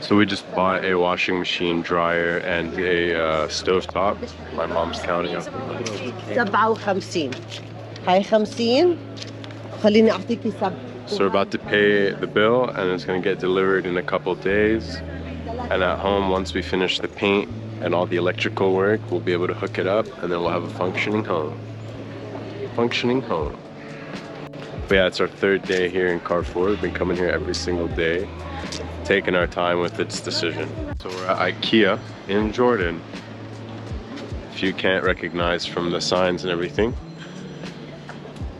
So we just bought a washing machine, dryer, and a stove top. My mom's counting up. 57 هاي 50 خليني أعطيكي So we're about to pay the bill, and it's gonna get delivered in a couple days. And at home, once we finish the paint and all the electrical work, we'll be able to hook it up, and then we'll have a functioning home. Functioning home. But yeah, it's our third day here in Carrefour. We've been coming here every single day, taking our time with its decision. So we're at IKEA in Jordan. If you can't recognize from the signs and everything.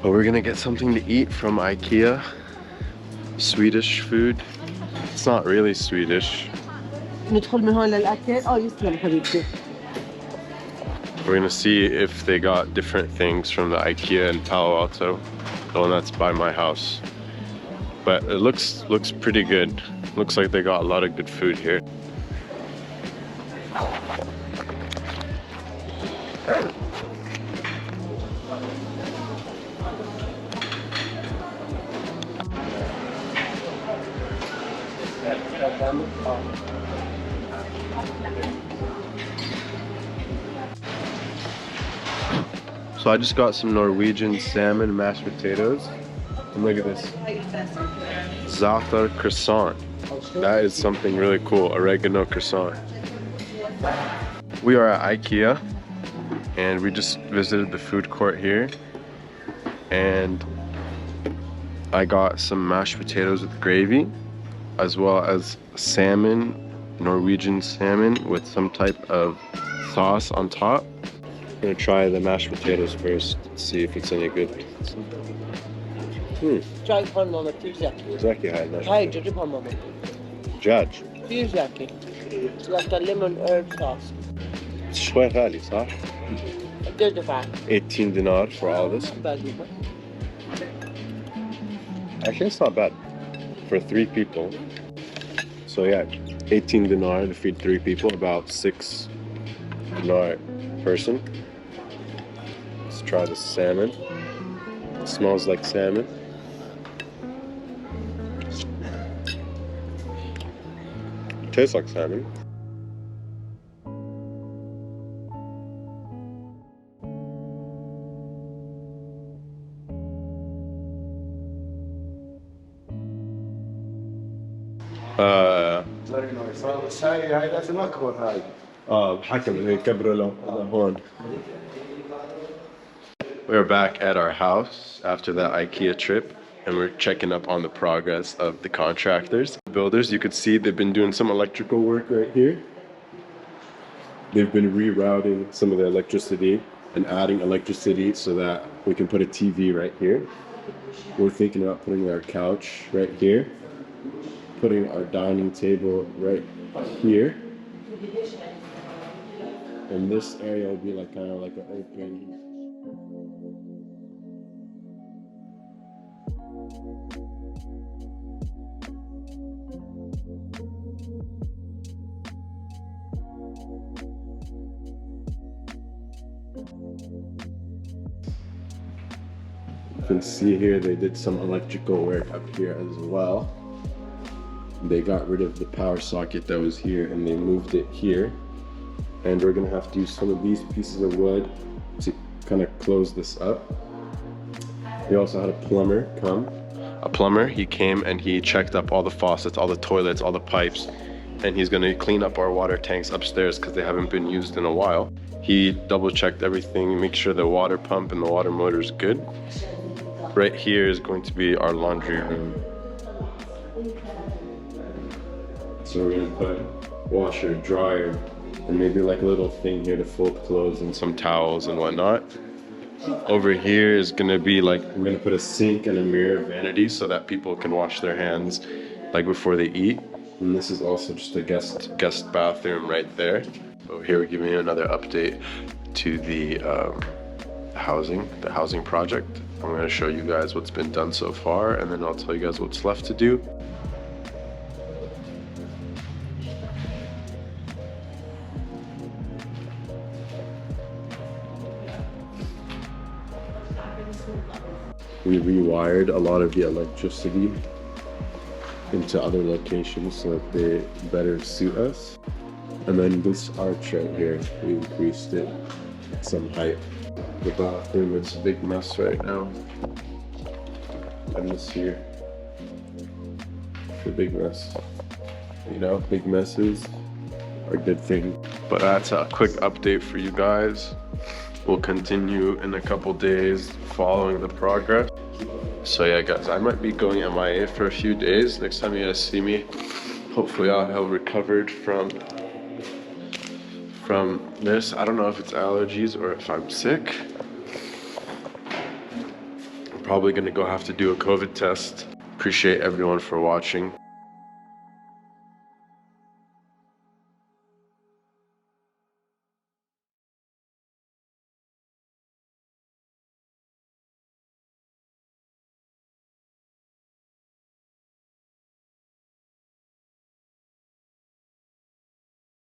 But we're gonna get something to eat from IKEA. Swedish food. It's not really Swedish. ندخل من هون للأكل يسلم حبيبتي. We're gonna see if they got different things from the IKEA in Palo Alto, the one that's by my house. But it looks pretty good. Looks like they got a lot of good food here. So I just got some Norwegian salmon mashed potatoes. And look at this. Za'atar croissant. That is something really cool. Oregano croissant. We are at IKEA and we just visited the food court here. And I got some mashed potatoes with gravy, as well as salmon, Norwegian salmon with some type of sauce on top. I'm gonna try the mashed potatoes first, see if it's any good. جاي هون ماما كثير زاكي. زاكي هاي المشروب. هاي جربها ماما. دجاج. كثير زاكي. زاكي الليمون هيرب صوص. شوي غالي صح؟ قديش دفعت؟ 18 dinar for all this. Actually, it's not bad for 3 people. So yeah, 18 dinar to feed 3 people, about 6 dinar person. Let's try the salmon. It smells like salmon. Tastes like salmon. Very nice. هاي لازم اكبر هاي. بحكم هي كبروا له هون. We're back at our house after that IKEA trip, and we're checking up on the progress of the contractors. Builders, you could see they've been doing some electrical work right here. They've been rerouting some of the electricity and adding electricity so that we can put a TV right here. We're thinking about putting our couch right here, putting our dining table right here. And this area will be like kind of like an open. You can see here they did some electrical work up here as well. They got rid of the power socket that was here and they moved it here. And we're gonna have to use some of these pieces of wood to kind of close this up. We also had a plumber come. A plumber, he came and he checked up all the faucets, all the toilets, all the pipes, and he's gonna clean up our water tanks upstairs because they haven't been used in a while. He double checked everything, make sure the water pump and the water motor is good. Right here is going to be our laundry room. So we're gonna put washer, dryer, and maybe like a little thing here to fold clothes and some towels and whatnot. Over here is gonna be like, we're gonna put a sink and a mirror vanity so that people can wash their hands like before they eat. And this is also just a guest bathroom right there. So here we're giving you another update to the housing project. I'm gonna show you guys what's been done so far, and then I'll tell you guys what's left to do. We rewired a lot of the electricity into other locations so that they better suit us. And then this arch right here, we increased it some height. The bathroom is a big mess right now. And this here, the big mess. You know, big messes are a good thing. But that's a quick update for you guys. We'll continue in a couple days following the progress. So yeah guys, I might be going MIA for a few days. Next time you guys see me, hopefully I'll have recovered from this. I don't know if it's allergies or if I'm sick. I'm probably gonna go have to do a COVID test. Appreciate everyone for watching.